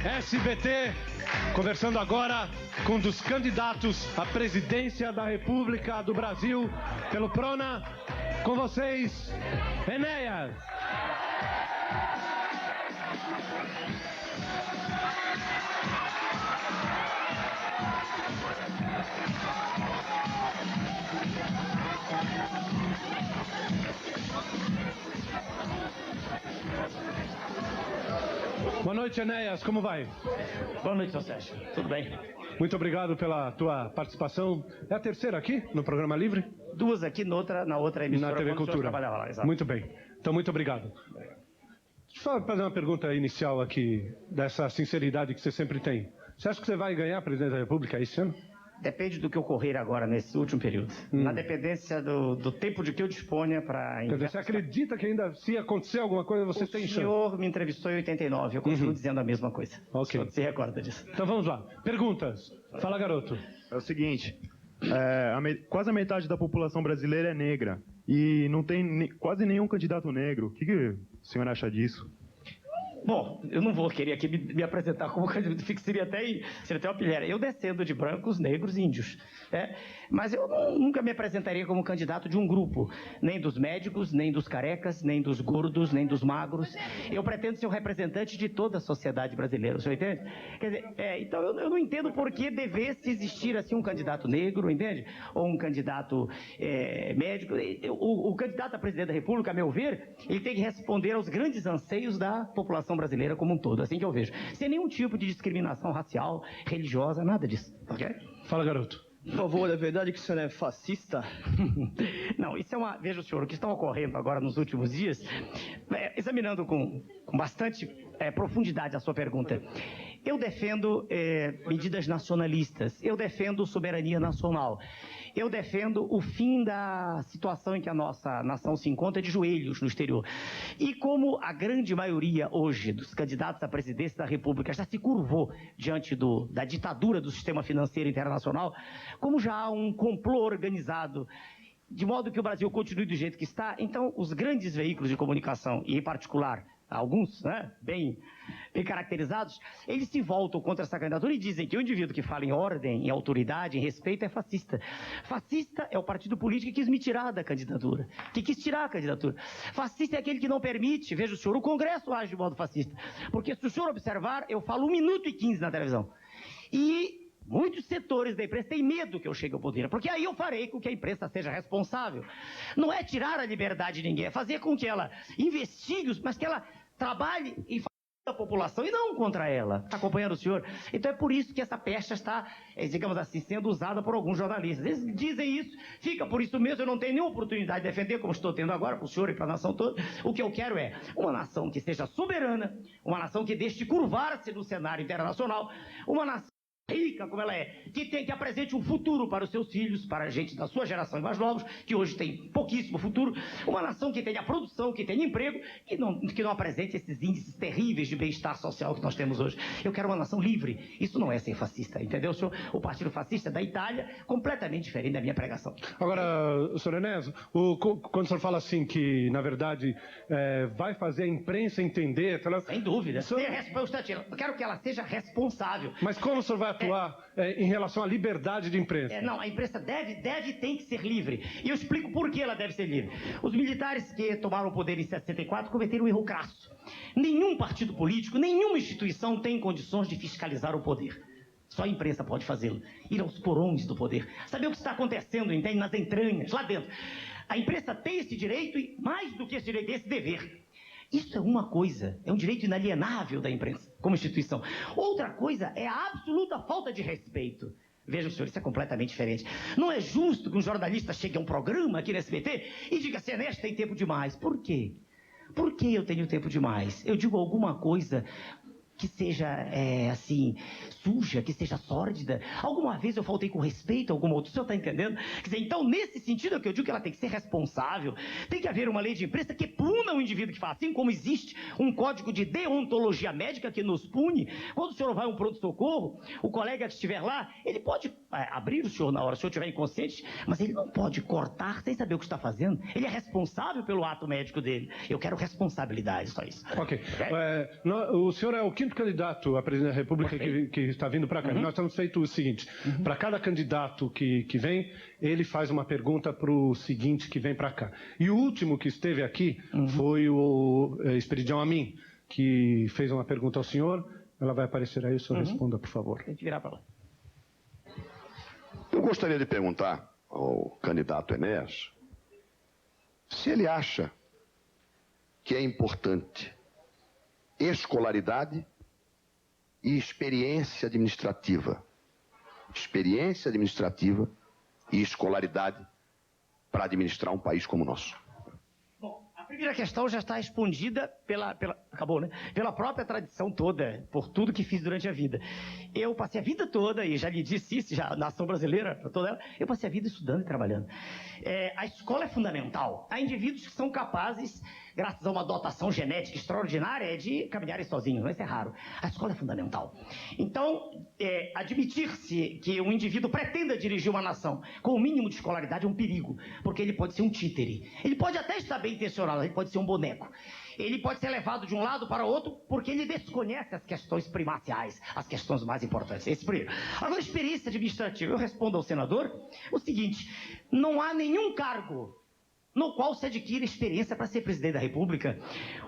SBT, conversando agora com um dos candidatos à presidência da República do Brasil pelo PRONA. Com vocês, Enéas. Boa noite, Enéas. Como vai? Boa noite, seu Sérgio. Tudo bem? Muito obrigado pela tua participação. É a terceira aqui no Programa Livre? Duas aqui, na outra emissora. Na TV Cultura. Lá, exato. Muito bem. Então, muito obrigado. Deixa eu fazer uma pergunta inicial aqui, dessa sinceridade que você sempre tem. Você acha que você vai ganhar a presidência da República esse ano? Depende do que ocorrer agora, nesse último período. Na dependência do tempo de que eu disponha para... Quer dizer, você acredita que ainda, se acontecer alguma coisa, você tem chance? O senhor me entrevistou em 89, eu continuo dizendo a mesma coisa. Ok. O senhor se recorda disso. Então vamos lá. Perguntas. Fala, garoto. É o seguinte, quase a metade da população brasileira é negra e não tem quase nenhum candidato negro. O que o senhor acha disso? Bom, eu não vou querer aqui me apresentar como candidato, seria até uma pilheira. Eu descendo de brancos, negros e índios. Mas eu nunca me apresentaria como candidato de um grupo, nem dos médicos, nem dos carecas, nem dos gordos, nem dos magros. Eu pretendo ser um representante de toda a sociedade brasileira, o senhor entende? Quer dizer, então eu não entendo por que devesse existir assim um candidato negro, entende? Ou um candidato médico. O candidato a presidente da República, a meu ver, ele tem que responder aos grandes anseios da população brasileira como um todo, assim que eu vejo. Sem nenhum tipo de discriminação racial, religiosa, nada disso, ok? Fala, garoto. Por favor, é verdade que o senhor é fascista? Não, isso é uma... Veja, senhor, o que está ocorrendo agora nos últimos dias, examinando com bastante profundidade a sua pergunta, eu defendo medidas nacionalistas, eu defendo soberania nacional, eu defendo o fim da situação em que a nossa nação se encontra de joelhos no exterior. E como a grande maioria hoje dos candidatos à presidência da República já se curvou diante da ditadura do sistema financeiro internacional, como já há um complô organizado de modo que o Brasil continue do jeito que está, então os grandes veículos de comunicação, e em particular alguns, bem caracterizados, eles se voltam contra essa candidatura e dizem que o indivíduo que fala em ordem, em autoridade, em respeito é fascista. Fascista é o partido político que quis me tirar da candidatura, que quis tirar a candidatura. Fascista é aquele que não permite, veja o senhor, o Congresso age de modo fascista, porque se o senhor observar, eu falo 1 minuto e 15 na televisão. E muitos setores da imprensa têm medo que eu chegue ao poder, porque aí eu farei com que a imprensa seja responsável. Não é tirar a liberdade de ninguém, é fazer com que ela investigue, mas que ela trabalhe e faça a população e não contra ela. Está acompanhando o senhor? Então é por isso que essa pecha está, digamos assim, sendo usada por alguns jornalistas. Eles dizem isso, fica por isso mesmo, eu não tenho nenhuma oportunidade de defender, como estou tendo agora para o senhor e para a nação toda. O que eu quero é uma nação que seja soberana, uma nação que deixe de curvar-se no cenário internacional, uma nação rica como ela é, que apresente um futuro para os seus filhos, para a gente da sua geração e mais novos, que hoje tem pouquíssimo futuro, uma nação que tenha produção, que tenha emprego, que não apresente esses índices terríveis de bem-estar social que nós temos hoje. Eu quero uma nação livre. Isso não é ser fascista, entendeu, senhor? O partido fascista da Itália, completamente diferente da minha pregação. Agora, senhor Enéas, quando o senhor fala assim que, na verdade, vai fazer a imprensa entender... Sem dúvida. Eu quero que ela seja responsável. Mas como o senhor vai atuar em relação à liberdade de imprensa? Não, a imprensa tem que ser livre. E eu explico por que ela deve ser livre. Os militares que tomaram o poder em 64 cometeram um erro crasso. Nenhum partido político, nenhuma instituição tem condições de fiscalizar o poder. Só a imprensa pode fazê-lo. Ir aos porões do poder. Saber o que está acontecendo, entende? Nas entranhas, lá dentro. A imprensa tem esse direito e, mais do que esse direito, esse dever. Isso é uma coisa, é um direito inalienável da imprensa, como instituição. Outra coisa é a absoluta falta de respeito. Veja, senhor, isso é completamente diferente. Não é justo que um jornalista chegue a um programa aqui no SBT e diga assim, Ernesto, tem tempo demais. Por quê? Por que eu tenho tempo demais? Eu digo alguma coisa que seja, assim, suja, que seja sórdida. Alguma vez eu faltei com respeito a alguma outra, o senhor está entendendo? Quer dizer, então, nesse sentido é que eu digo que ela tem que ser responsável. Tem que haver uma lei de imprensa que puna o indivíduo que faz, assim como existe um código de deontologia médica que nos pune. Quando o senhor vai a um pronto-socorro, o colega que estiver lá, ele pode abrir o senhor na hora, se o senhor estiver inconsciente, mas ele não pode cortar sem saber o que está fazendo. Ele é responsável pelo ato médico dele. Eu quero responsabilidade, só isso. Ok. O senhor é o que quinto candidato a presidente da República que está vindo para cá. Nós estamos feito o seguinte: para cada candidato que vem, ele faz uma pergunta para o seguinte que vem para cá. E o último que esteve aqui foi o Esperidião Amin, que fez uma pergunta ao senhor. Ela vai aparecer aí, o senhor responda, por favor. Tem que virar para lá. Eu gostaria de perguntar ao candidato Enéas se ele acha que é importante escolaridade e experiência administrativa. Experiência administrativa e escolaridade para administrar um país como o nosso. Bom, a primeira questão já está respondida acabou, né? Pela própria tradição toda, por tudo que fiz durante a vida. Eu passei a vida toda, e já lhe disse isso, já a nação brasileira, toda ela, eu passei a vida estudando e trabalhando. A escola é fundamental. Há indivíduos que são capazes, graças a uma dotação genética extraordinária, de caminharem sozinhos, mas isso é raro. A escola é fundamental. Então, admitir-se que um indivíduo pretenda dirigir uma nação com o mínimo de escolaridade é um perigo, porque ele pode ser um títere. Ele pode até estar bem intencionado, ele pode ser um boneco. Ele pode ser levado de um lado para o outro porque ele desconhece as questões primaciais, as questões mais importantes. Esse primeiro. Agora, experiência administrativa. Eu respondo ao senador o seguinte: não há nenhum cargo no qual se adquire experiência para ser presidente da República.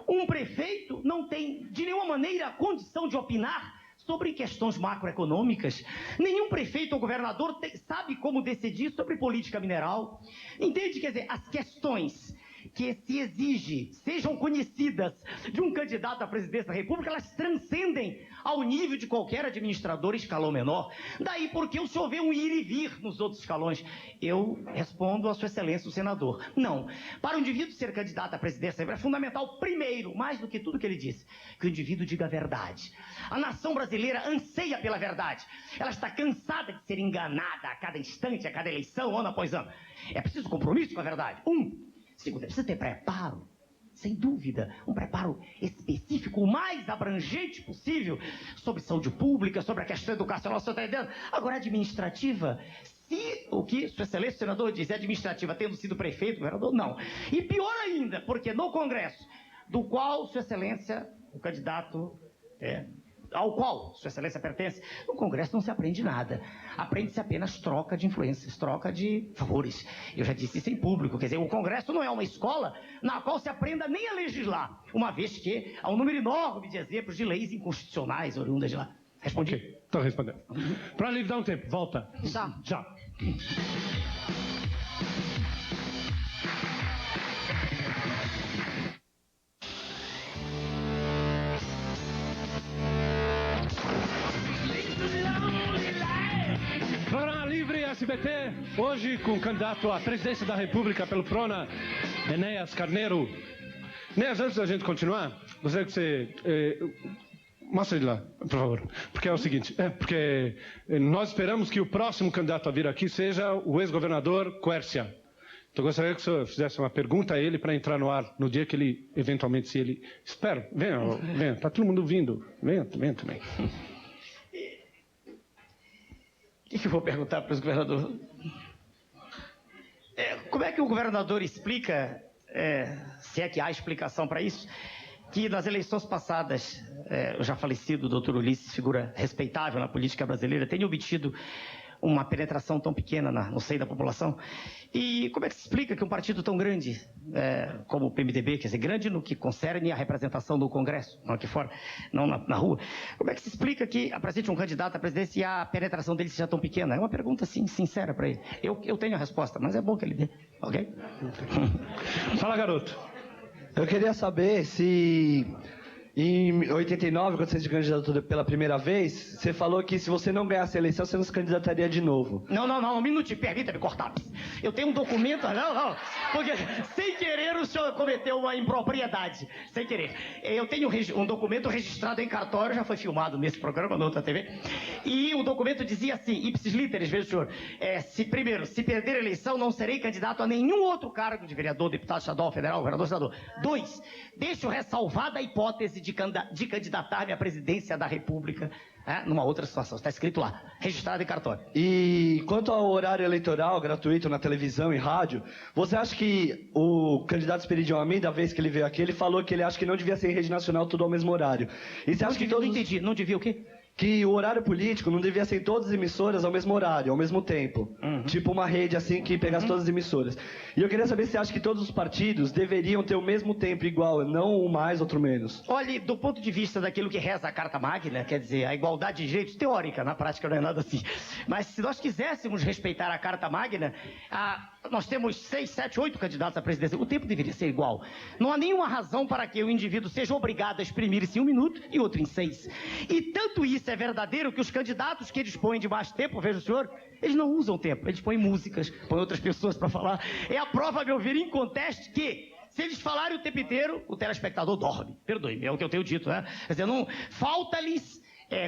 Um prefeito não tem, de nenhuma maneira, a condição de opinar sobre questões macroeconômicas. Nenhum prefeito ou governador sabe como decidir sobre política mineral. Entende? Quer dizer, as questões que se exige sejam conhecidas de um candidato à presidência da República, elas transcendem ao nível de qualquer administrador em escalão menor. Daí porque o senhor vê um ir e vir nos outros escalões. Eu respondo a sua excelência, o senador. Não. Para o indivíduo ser candidato à presidência é fundamental, primeiro, mais do que tudo que ele disse, que o indivíduo diga a verdade. A nação brasileira anseia pela verdade. Ela está cansada de ser enganada a cada instante, a cada eleição, ano após ano. É preciso compromisso com a verdade. Segundo, é preciso ter preparo, sem dúvida, um preparo específico, o mais abrangente possível, sobre saúde pública, sobre a questão educacional, você está entendendo? Agora, administrativa, se o que Sua Excelência, o senador, diz é administrativa, tendo sido prefeito, governador, não. E pior ainda, porque no Congresso, do qual Sua Excelência, o candidato ao qual Sua Excelência pertence, no Congresso não se aprende nada. Aprende-se apenas troca de influências, troca de favores. Eu já disse isso em público. Quer dizer, o Congresso não é uma escola na qual se aprenda nem a legislar, uma vez que há um número enorme de exemplos de leis inconstitucionais oriundas de lá. Respondi? Ok, estou respondendo. Para lhe dar um tempo, volta. Já. Programa Livre SBT, hoje com o candidato à presidência da República pelo PRONA, Enéas Carneiro. Enéas, antes da gente continuar, gostaria que você... mostra ele lá, por favor. Porque é o seguinte, porque nós esperamos que o próximo candidato a vir aqui seja o ex-governador Quércia. Então gostaria que o senhor fizesse uma pergunta a ele para entrar no ar no dia que ele, eventualmente, se ele... Espero, venha, está todo mundo vindo. Venha também. O que eu vou perguntar para os governadores? Como é que o governador explica, se é que há explicação para isso, que nas eleições passadas, o já falecido doutor Ulisses, figura respeitável na política brasileira, tenha obtido uma penetração tão pequena no seio da população? E como é que se explica que um partido tão grande como o PMDB, quer dizer, grande no que concerne a representação do Congresso, não aqui fora, não na rua, como é que se explica que apresente um candidato à presidência e a penetração dele seja tão pequena? É uma pergunta, assim, sincera para ele. Eu tenho a resposta, mas é bom que ele dê, ok? Fala, garoto. Eu queria saber se em 89, quando você se candidatou pela primeira vez, você falou que se você não ganhasse a eleição, você não se candidataria de novo. Não, um minutinho, permita-me cortar. Eu tenho um documento, não, porque sem querer o senhor cometeu uma impropriedade, sem querer. Eu tenho um documento registrado em cartório, já foi filmado nesse programa, na outra TV, e o documento dizia assim, ipsis literis, veja o senhor, primeiro, se perder a eleição, não serei candidato a nenhum outro cargo de vereador, deputado estadual, federal, governador, senador. 2, deixo ressalvada a hipótese de candidatar-me à presidência da República. numa outra situação. Está escrito lá, registrado em cartório. E quanto ao horário eleitoral gratuito na televisão e rádio, você acha que o candidato Esperidião Amin, da vez que ele veio aqui, ele falou que ele acha que não devia ser em rede nacional tudo ao mesmo horário. E você acha que todos... Não entendi, não devia o quê? Que o horário político não devia ser em todas as emissoras ao mesmo horário, ao mesmo tempo. Tipo uma rede assim que pegasse todas as emissoras. E eu queria saber se você acha que todos os partidos deveriam ter o mesmo tempo igual, não um mais, outro menos. Olhe, do ponto de vista daquilo que reza a Carta Magna, quer dizer, a igualdade de direitos teórica, na prática não é nada assim. Mas se nós quiséssemos respeitar a Carta Magna, nós temos 6, 7, 8 candidatos à presidência. O tempo deveria ser igual. Não há nenhuma razão para que o indivíduo seja obrigado a exprimir-se em 1 minuto e outro em 6. E tanto isso é verdadeiro que os candidatos que dispõem de mais tempo, veja o senhor, eles não usam tempo. Eles põem músicas, põem outras pessoas para falar. É a prova, a meu ver, inconteste que se eles falarem o tempo inteiro, o telespectador dorme. Perdoe-me, é o que eu tenho dito, né? Quer dizer, não falta-lhes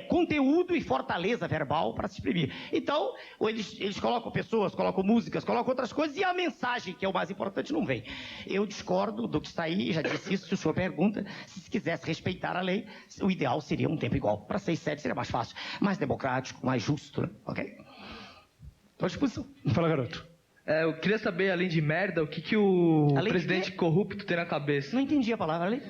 conteúdo e fortaleza verbal para se exprimir. Então, eles colocam pessoas, colocam músicas, colocam outras coisas e a mensagem, que é o mais importante, não vem. Eu discordo do que está aí, já disse isso, se o senhor pergunta, se quisesse respeitar a lei, o ideal seria um tempo igual. Para 6, 7 seria mais fácil, mais democrático, mais justo, né? Ok? Estou à disposição. Fala, garoto. Eu queria saber, além de merda, o que o Além presidente corrupto tem na cabeça. Não entendi a palavra, ali.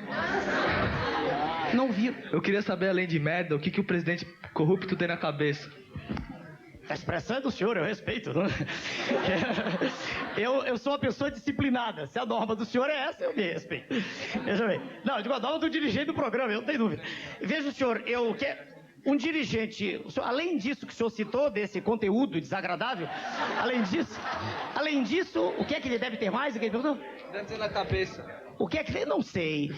Não ouvi. Eu queria saber, além de merda, o que o presidente corrupto tem na cabeça. A expressão é do senhor, eu respeito. Não? Eu sou uma pessoa disciplinada. Se a norma do senhor é essa, eu me respeito. Veja bem. Não, eu digo a norma do dirigente do programa, eu não tenho dúvida. Veja o senhor, eu quero... Um dirigente, além disso que o senhor citou, desse conteúdo desagradável, além disso, o que é que ele deve ter mais? O que ele perguntou? Deve ter na cabeça. O que é que... Não sei.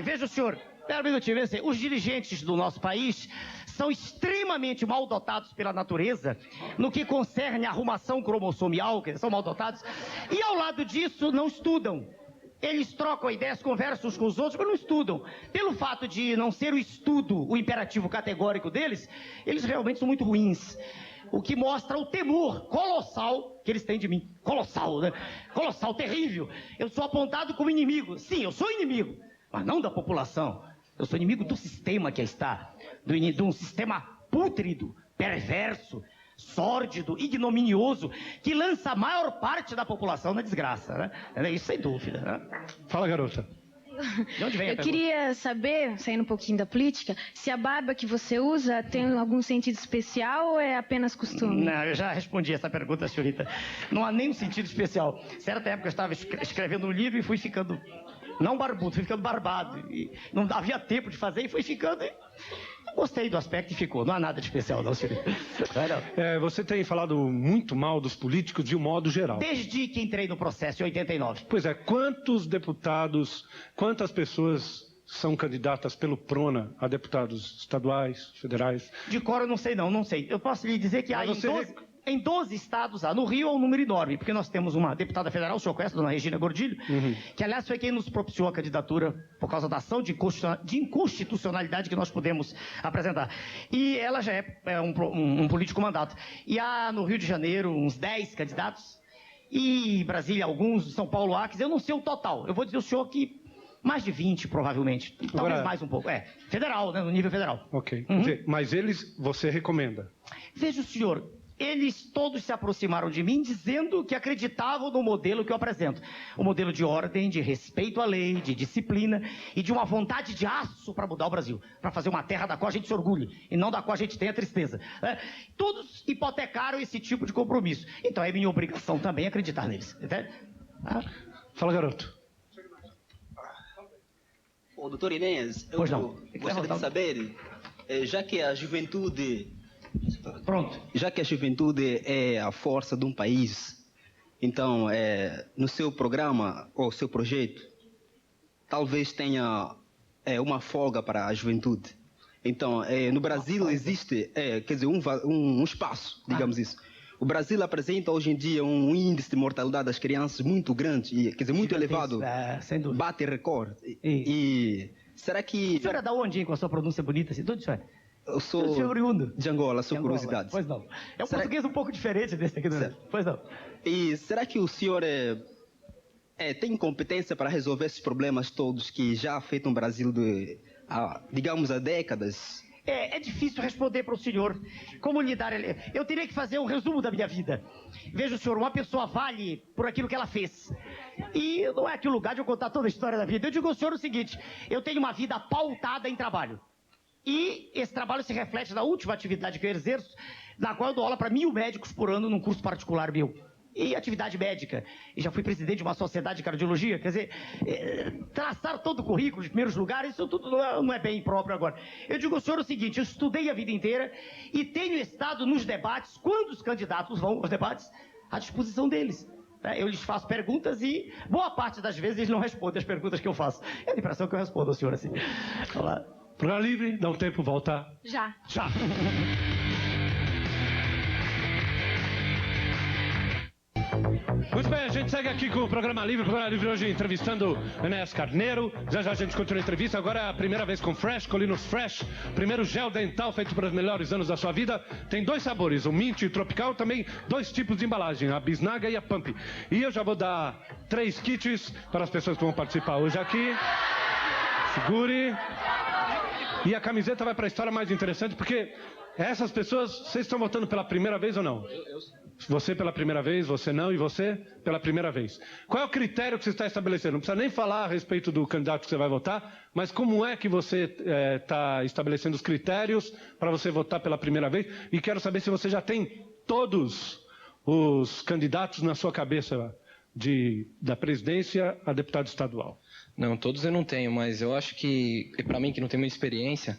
Veja o senhor, espera um minutinho, veja assim, os dirigentes do nosso país são extremamente mal dotados pela natureza no que concerne a arrumação cromossomial, que eles são mal dotados, e ao lado disso não estudam. Eles trocam ideias, conversam uns com os outros, mas não estudam. Pelo fato de não ser o estudo o imperativo categórico deles, eles realmente são muito ruins. O que mostra o temor colossal que eles têm de mim. Colossal, né? Colossal, terrível. Eu sou apontado como inimigo. Sim, eu sou inimigo, mas não da população. Eu sou inimigo do sistema que aí está. De um sistema pútrido, perverso, sórdido, ignominioso, que lança a maior parte da população na desgraça, né? Isso sem dúvida, né? Fala, garota. De onde vem a Eu pergunta? queria saber, saindo um pouquinho da política, se a barba que você usa tem algum sentido especial ou é apenas costume? Não, eu já respondi essa pergunta, senhorita. Não há nenhum sentido especial. Certa época eu estava escrevendo um livro e fui ficando, não barbudo, fui ficando barbado. E não havia tempo de fazer e fui ficando... Gostei do aspecto e ficou. Não há nada de especial, não, senhorita. Você tem falado muito mal dos políticos de um modo geral. Desde que entrei no processo, em 89. Pois é, quantos deputados, quantas pessoas são candidatas pelo PRONA a deputados estaduais, federais? De cor eu não sei, não sei. Eu posso lhe dizer que há em 12 estados, no Rio é um número enorme, porque nós temos uma deputada federal, o senhor conhece, dona Regina Gordilho, que aliás foi quem nos propiciou a candidatura por causa da ação de inconstitucionalidade que nós pudemos apresentar. E ela já é um político mandato. E há no Rio de Janeiro uns 10 candidatos, e em Brasília alguns, São Paulo há, quer dizer, eu não sei o total. Eu vou dizer ao senhor que mais de 20, provavelmente. Talvez Agora, mais um pouco. Federal, né, no nível federal. Ok. Quer dizer, mas eles, você recomenda? Veja o senhor, eles todos se aproximaram de mim dizendo que acreditavam no modelo que eu apresento. O modelo de ordem, de respeito à lei, de disciplina e de uma vontade de aço para mudar o Brasil. Para fazer uma terra da qual a gente se orgulhe e não da qual a gente tenha tristeza. Todos hipotecaram esse tipo de compromisso. Então é minha obrigação também acreditar neles. Entende? Fala, garoto. Ô, doutor Inês, eu gostaria de saber, já que a juventude... Pronto. Já que a juventude é a força de um país, então, no seu programa ou seu projeto, talvez tenha uma folga para a juventude. Então, no Brasil existe, quer dizer, um espaço, digamos isso. O Brasil apresenta hoje em dia um índice de mortalidade das crianças muito grande, quer dizer, muito elevado, sem dúvida. bate recorde. E será que... O senhor é da onde, hein, com a sua pronúncia bonita assim? De onde o senhor é? Eu sou de Angola, sou curiosidade. Pois não. É um português um pouco diferente desse aqui do Brasil. Pois não. E será que o senhor tem competência para resolver esses problemas todos que já afetam o Brasil, digamos, há décadas? É difícil responder para o senhor como lidar. Eu teria que fazer um resumo da minha vida. Veja, senhor, uma pessoa vale por aquilo que ela fez. E não é aqui o lugar de eu contar toda a história da vida. Eu digo ao senhor o seguinte: eu tenho uma vida pautada em trabalho. E esse trabalho se reflete na última atividade que eu exerço, na qual eu dou aula para 1.000 médicos por ano num curso particular meu. E atividade médica. E já fui presidente de uma sociedade de cardiologia. Quer dizer, traçar todo o currículo de primeiros lugares, isso tudo não é bem próprio agora. Eu digo ao senhor o seguinte: eu estudei a vida inteira e tenho estado nos debates, quando os candidatos vão aos debates, à disposição deles. Eu lhes faço perguntas e boa parte das vezes eles não respondem as perguntas que eu faço. É a impressão que eu respondo ao senhor assim. Olá. Programa livre, dá um tempo, volta. Já. Já. Muito bem, a gente segue aqui com o Programa Livre. O Programa Livre hoje entrevistando Enéas Carneiro. Já já a gente continua a entrevista. Agora é a primeira vez com Fresh, Colinos Fresh. Primeiro gel dental feito para os melhores anos da sua vida. Tem 2 sabores, o mint e o tropical. Também 2 tipos de embalagem, a bisnaga e a pump. E eu já vou dar 3 kits para as pessoas que vão participar hoje aqui. Segure. E a camiseta vai para a história mais interessante, porque essas pessoas, vocês estão votando pela primeira vez ou não? Você pela primeira vez, você não, e você pela primeira vez. Qual é o critério que você está estabelecendo? Não precisa nem falar a respeito do candidato que você vai votar, mas como é que você está estabelecendo os critérios para você votar pela primeira vez? E quero saber se você já tem todos os candidatos na sua cabeça, da presidência a deputado estadual. Não, todos eu não tenho, mas eu acho que, para mim que não tenho muita experiência,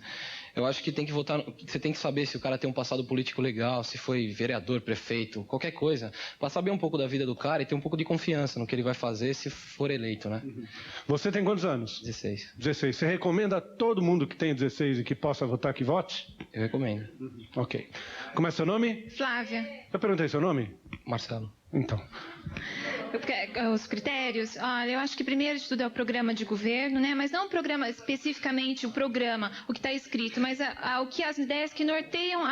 eu acho que tem que votar, você tem que saber se o cara tem um passado político legal, se foi vereador, prefeito, qualquer coisa, para saber um pouco da vida do cara e ter um pouco de confiança no que ele vai fazer se for eleito, né? Você tem quantos anos? 16. 16. Você recomenda a todo mundo que tem 16 e que possa votar que vote? Eu recomendo. Ok. Como é seu nome? Flávia. Eu perguntei seu nome? Marcelo. Então. Os critérios, olha, eu acho que primeiro de tudo é o programa de governo, né? Mas não o programa, especificamente o programa, o que está escrito, mas as ideias que norteiam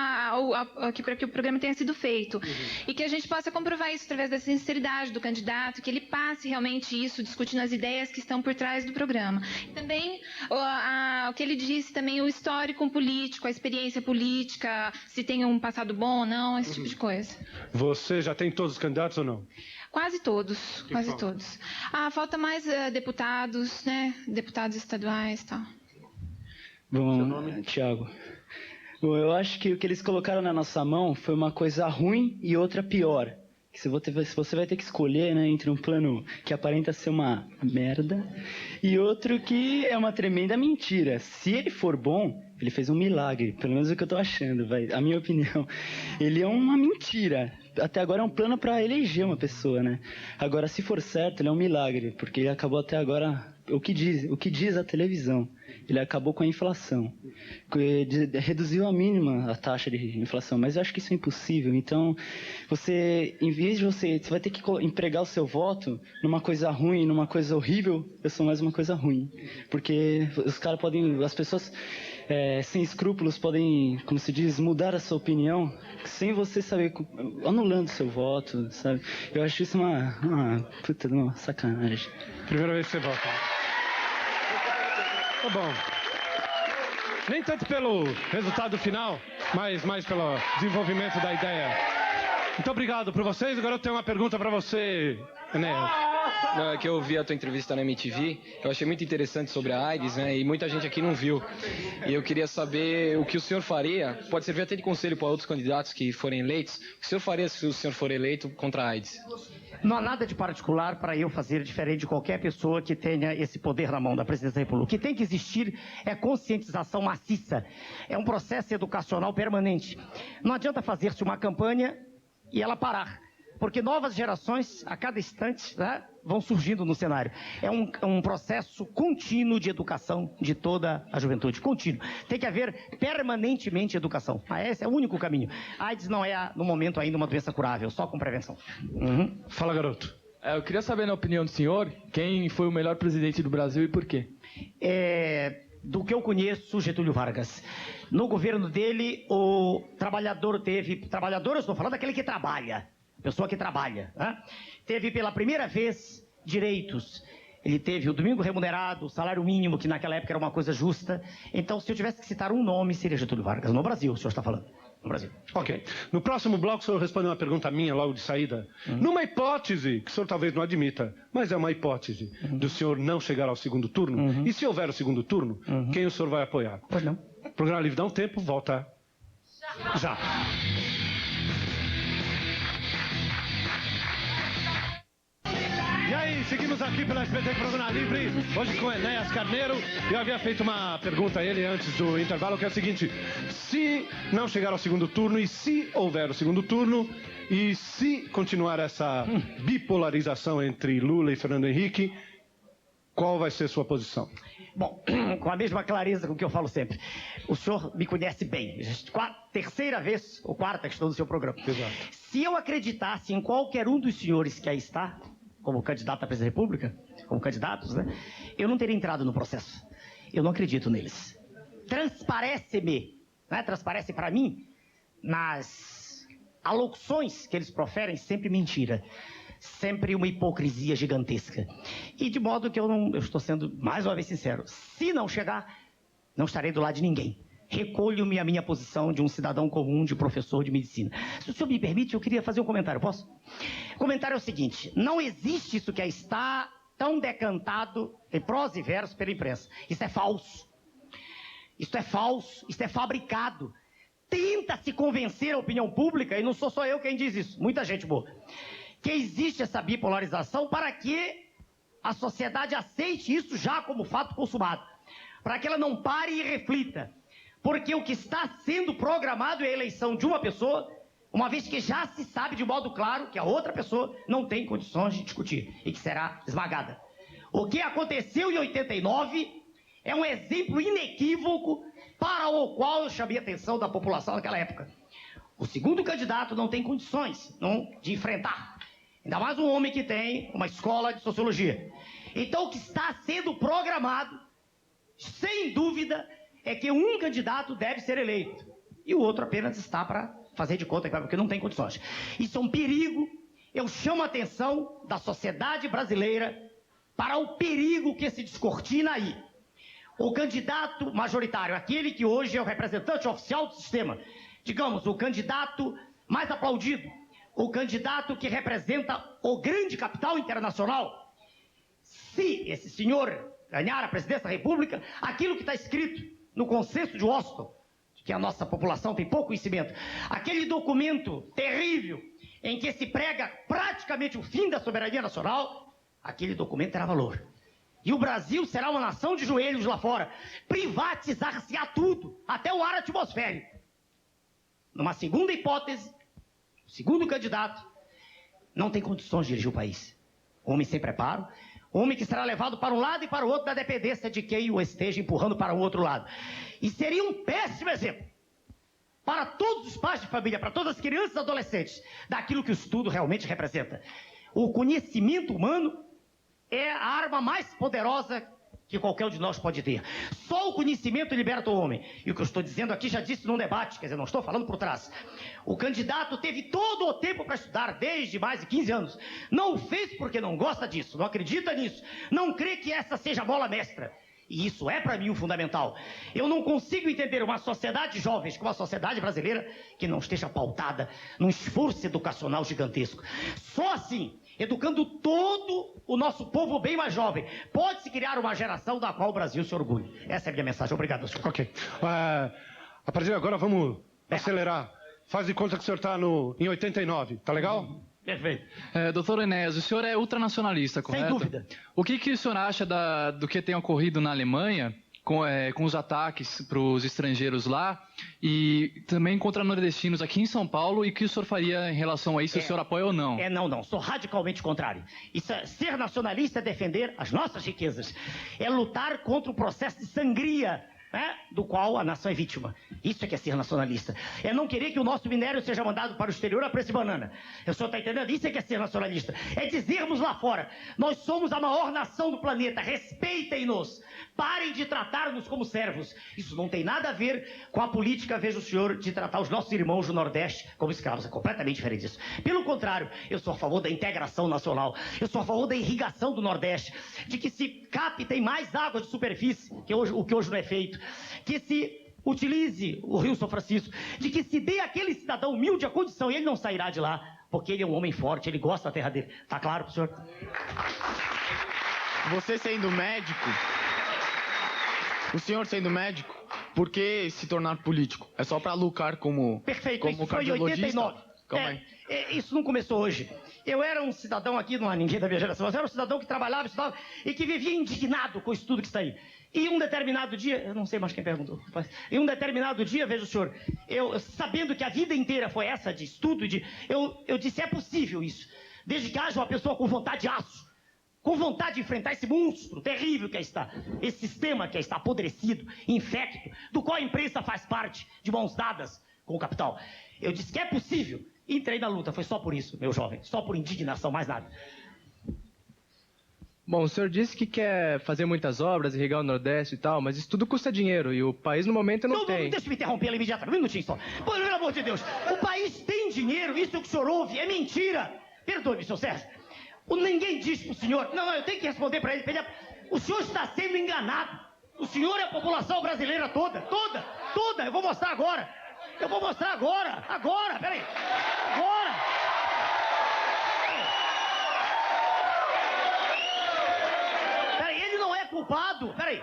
para que o programa tenha sido feito. E que a gente possa comprovar isso através da sinceridade do candidato, que ele passe realmente isso, discutindo as ideias que estão por trás do programa. E também o que ele disse, também o histórico político, a experiência política, se tem um passado bom ou não, esse tipo de coisa. Você já tem todos os candidatos ou não? Quase todos, quase todos. Falta mais deputados, né? Deputados estaduais e tal. Bom, seu nome? Thiago. Bom, eu acho que o que eles colocaram na nossa mão foi uma coisa ruim e outra pior. Que se você vai ter que escolher, né, entre um plano que aparenta ser uma merda e outro que é uma tremenda mentira. Se ele for bom, ele fez um milagre, pelo menos é o que eu tô achando, a minha opinião. Ele é uma mentira. Até agora é um plano para eleger uma pessoa, né? Agora, se for certo, ele é um milagre, porque ele acabou até agora o que diz a televisão. Ele acabou com a inflação. Reduziu a mínima a taxa de inflação, mas eu acho que isso é impossível. Então, em vez de você vai ter que empregar o seu voto numa coisa ruim, numa coisa horrível, eu sou mais uma coisa ruim. Porque as pessoas sem escrúpulos podem, como se diz, mudar a sua opinião sem você saber, anulando seu voto, sabe? Eu acho isso uma sacanagem. Primeira vez que você vota. Tá bom. Nem tanto pelo resultado final, mas mais pelo desenvolvimento da ideia. Muito obrigado por vocês. Agora eu tenho uma pergunta para você, Enéas. Não, é que eu ouvi a tua entrevista na MTV, eu achei muito interessante sobre a AIDS, né? E muita gente aqui não viu. E eu queria saber o que o senhor faria, pode servir até de conselho para outros candidatos que forem eleitos, o que o senhor faria se o senhor for eleito contra a AIDS? Não há nada de particular para eu fazer diferente de qualquer pessoa que tenha esse poder na mão da presidência da República. O que tem que existir é conscientização maciça. É um processo educacional permanente. Não adianta fazer-se uma campanha e ela parar. Porque novas gerações, a cada instante, né, vão surgindo no cenário. É um processo contínuo de educação de toda a juventude. Contínuo. Tem que haver permanentemente educação. Esse é o único caminho. A AIDS não é, no momento, ainda uma doença curável, só com prevenção. Fala, garoto. Eu queria saber, na opinião do senhor, quem foi o melhor presidente do Brasil e por quê? Do que eu conheço, Getúlio Vargas. No governo dele, o trabalhador teve... Trabalhador, eu estou falando daquele que trabalha. Pessoa que trabalha. Né? Teve pela primeira vez direitos. ele teve o domingo remunerado, o salário mínimo, que naquela época era uma coisa justa. Então, se eu tivesse que citar um nome, seria Getúlio Vargas. No Brasil, o senhor está falando. No Brasil. Ok. No próximo bloco, o senhor responde uma pergunta minha logo de saída. Numa hipótese, que o senhor talvez não admita, mas é uma hipótese, do senhor não chegar ao segundo turno, e se houver o segundo turno, quem o senhor vai apoiar? Pois não. O Programa Livre dá um tempo, volta já. E aí, seguimos aqui pela SBT Programa Livre, hoje com Enéas Carneiro. Eu havia feito uma pergunta a ele antes do intervalo, que é a seguinte: se não chegar ao segundo turno, e se houver o segundo turno, e se continuar essa bipolarização entre Lula e Fernando Henrique, qual vai ser sua posição? Bom, com a mesma clareza com que eu falo sempre. O senhor me conhece bem. Terceira vez ou quarta que estou no seu programa. Exato. Se eu acreditasse em qualquer um dos senhores que aí está, como candidato à presidência da República, como candidatos, né, eu não teria entrado no processo. Eu não acredito neles. Transparece-me, né, transparece para mim, nas alocuções que eles proferem, sempre mentira. Sempre uma hipocrisia gigantesca. E de modo que eu estou sendo, mais uma vez, sincero. Se não chegar, não estarei do lado de ninguém. Recolho-me a minha posição de um cidadão comum, de professor de medicina. Se o senhor me permite, eu queria fazer um comentário, posso? O comentário é o seguinte: não existe isso que aí está tão decantado em prosa e verso pela imprensa. Isso é falso. Isso é falso, isso é fabricado. Tenta-se convencer a opinião pública, e não sou só eu quem diz isso, muita gente boa, que existe essa bipolarização para que a sociedade aceite isso já como fato consumado. Para que ela não pare e reflita. Porque o que está sendo programado é a eleição de uma pessoa, uma vez que já se sabe de modo claro que a outra pessoa não tem condições de discutir e que será esmagada. O que aconteceu em 89 é um exemplo inequívoco para o qual eu chamei a atenção da população naquela época. O segundo candidato não tem condições de enfrentar. Ainda mais um homem que tem uma escola de sociologia. Então, o que está sendo programado, sem dúvida, é que um candidato deve ser eleito. E o outro apenas está para fazer de conta, porque não tem condições. Isso é um perigo. Eu chamo a atenção da sociedade brasileira para o perigo que se descortina aí. O candidato majoritário, aquele que hoje é o representante oficial do sistema, digamos, o candidato mais aplaudido, o candidato que representa o grande capital internacional, se esse senhor ganhar a presidência da República, aquilo que está escrito no Consenso de Washington, que a nossa população tem pouco conhecimento, aquele documento terrível em que se prega praticamente o fim da soberania nacional, aquele documento terá valor. E o Brasil será uma nação de joelhos lá fora. Privatizar-se-á tudo, até o ar atmosférico. Numa segunda hipótese, o segundo candidato não tem condições de dirigir o país. Homem sem preparo, homem que será levado para um lado e para o outro da dependência de quem o esteja empurrando para o outro lado. E seria um péssimo exemplo para todos os pais de família, para todas as crianças e adolescentes, daquilo que o estudo realmente representa. O conhecimento humano é a arma mais poderosa que qualquer um de nós pode ter. Só o conhecimento liberta o homem. E o que eu estou dizendo aqui já disse num debate, quer dizer, não estou falando por trás. O candidato teve todo o tempo para estudar, desde mais de 15 anos. Não o fez porque não gosta disso, não acredita nisso, não crê que essa seja a bola mestra. E isso é para mim o fundamental. Eu não consigo entender uma sociedade jovem como a sociedade brasileira que não esteja pautada num esforço educacional gigantesco. Só assim, educando todo o nosso povo bem mais jovem, pode-se criar uma geração da qual o Brasil se orgulhe. Essa é a minha mensagem. Obrigado, senhor. Ok. A partir de agora, vamos acelerar. Faz de conta que o senhor está em 89, tá legal? Perfeito. Doutor Enéas, o senhor é ultranacionalista, correto? Sem dúvida. O que o senhor acha do que tem ocorrido na Alemanha com os ataques para os estrangeiros lá e também contra nordestinos aqui em São Paulo, e o que o senhor faria em relação a isso, se o senhor apoia ou não? Não, sou radicalmente contrário. Ser nacionalista é defender as nossas riquezas, é lutar contra o processo de sangria né, do qual a nação é vítima. Isso é que é ser nacionalista. É não querer que o nosso minério seja mandado para o exterior a preço de banana. O senhor está entendendo? Isso é que é ser nacionalista. É dizermos lá fora, nós somos a maior nação do planeta, respeitem-nos, parem de tratar-nos como servos. Isso não tem nada a ver com a política, veja o senhor, de tratar os nossos irmãos do Nordeste como escravos. É completamente diferente disso. Pelo contrário, eu sou a favor da integração nacional. Eu sou a favor da irrigação do Nordeste, de que se captem mais água de superfície, o que hoje não é feito, que se utilize o Rio São Francisco, de que se dê àquele cidadão humilde a condição, e ele não sairá de lá, porque ele é um homem forte, ele gosta da terra dele. Tá claro pro senhor? Você sendo médico, o senhor sendo médico, por que se tornar político? É só para lucrar como, perfeito, como isso foi em cardiologista? 89. Calma aí. Isso não começou hoje. Eu era um cidadão aqui, não há ninguém da minha geração, mas eu era um cidadão que trabalhava, estudava e que vivia indignado com isso tudo que está aí. E um determinado dia, eu não sei mais quem perguntou, mas em um determinado dia, veja o senhor, eu sabendo que a vida inteira foi essa de estudo, eu disse, é possível isso, desde que haja uma pessoa com vontade de aço, com vontade de enfrentar esse monstro terrível que aí está, esse sistema que aí está apodrecido, infecto, do qual a imprensa faz parte, de mãos dadas com o capital. Eu disse que é possível, e entrei na luta, foi só por isso, meu jovem, só por indignação, mais nada. Bom, o senhor disse que quer fazer muitas obras, irrigar o Nordeste e tal, mas isso tudo custa dinheiro e o país no momento não tem. Deixa eu me interromper imediatamente, um minutinho só. Pô, pelo amor de Deus, o país tem dinheiro, isso que o senhor ouve é mentira. Perdoe-me, senhor Sérgio. Ninguém diz pro senhor, não, eu tenho que responder para ele. O senhor está sendo enganado. O senhor é a população brasileira toda, eu vou mostrar agora. Agora, peraí. Agora. Culpado, peraí,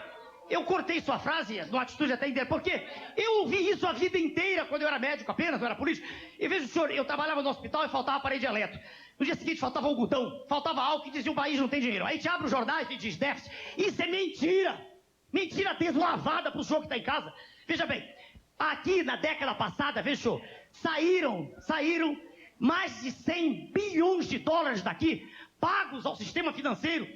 eu cortei sua frase numa atitude até inteira, porque eu ouvi isso a vida inteira quando eu era médico apenas, não era político. E veja o senhor, eu trabalhava no hospital e faltava parede elétrica. No dia seguinte faltava algodão, faltava álcool e dizia o país não tem dinheiro. Aí te abre os jornais e diz déficit. Isso é mentira. Mentira deslavada pro senhor que está em casa. Veja bem, aqui na década passada, veja o senhor, saíram mais de 100 bilhões de dólares daqui, pagos ao sistema financeiro.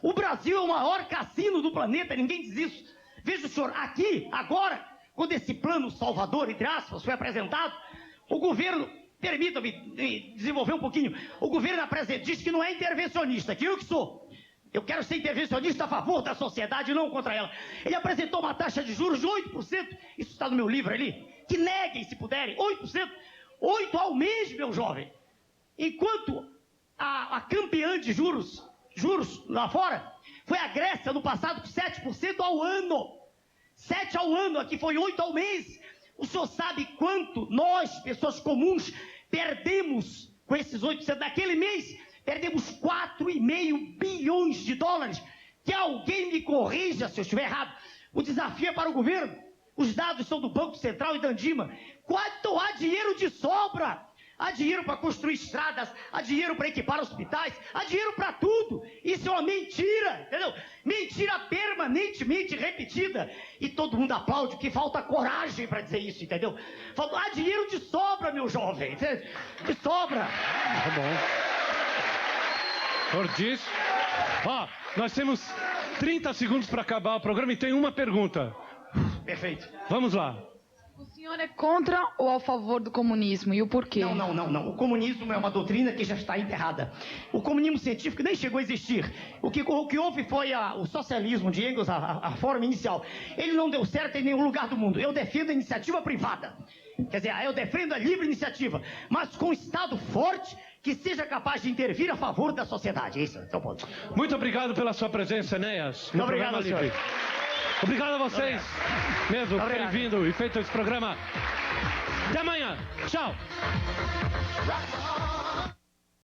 O Brasil é o maior cassino do planeta, ninguém diz isso. Veja o senhor, aqui, agora, quando esse plano salvador, entre aspas, foi apresentado, o governo, permita-me desenvolver um pouquinho, o governo diz que não é intervencionista, que eu que sou. Eu quero ser intervencionista a favor da sociedade e não contra ela. Ele apresentou uma taxa de juros de 8%, isso está no meu livro ali, que neguem se puderem, 8%, 8 ao mês, meu jovem. Enquanto a campeã de juros lá fora, foi a Grécia no passado com 7% ao ano. 7 ao ano, aqui foi 8 ao mês. O senhor sabe quanto nós, pessoas comuns, perdemos com esses 8%? Naquele mês, perdemos 4,5 bilhões de dólares. Que alguém me corrija se eu estiver errado. O desafio é para o governo. Os dados são do Banco Central e da Andima. Quanto há dinheiro de sobra? Há dinheiro para construir estradas, há dinheiro para equipar hospitais, há dinheiro para tudo. Isso é uma mentira, entendeu? Mentira permanentemente repetida. E todo mundo aplaude, que falta coragem para dizer isso, entendeu? Há dinheiro de sobra, meu jovem, de sobra. Tá bom. O senhor diz... nós temos 30 segundos para acabar o programa e tem uma pergunta. Perfeito. Vamos lá. O senhor é contra ou a favor do comunismo e o porquê? Não. O comunismo é uma doutrina que já está enterrada. O comunismo científico nem chegou a existir. O que houve foi o socialismo de Engels, a forma inicial. Ele não deu certo em nenhum lugar do mundo. Eu defendo a iniciativa privada. Quer dizer, eu defendo a livre iniciativa, mas com um Estado forte que seja capaz de intervir a favor da sociedade. Isso é o ponto. Muito obrigado pela sua presença, Enéas. Muito obrigado, senhor. Obrigado a vocês mesmo por terem vindo e feito esse programa. Até amanhã. Tchau.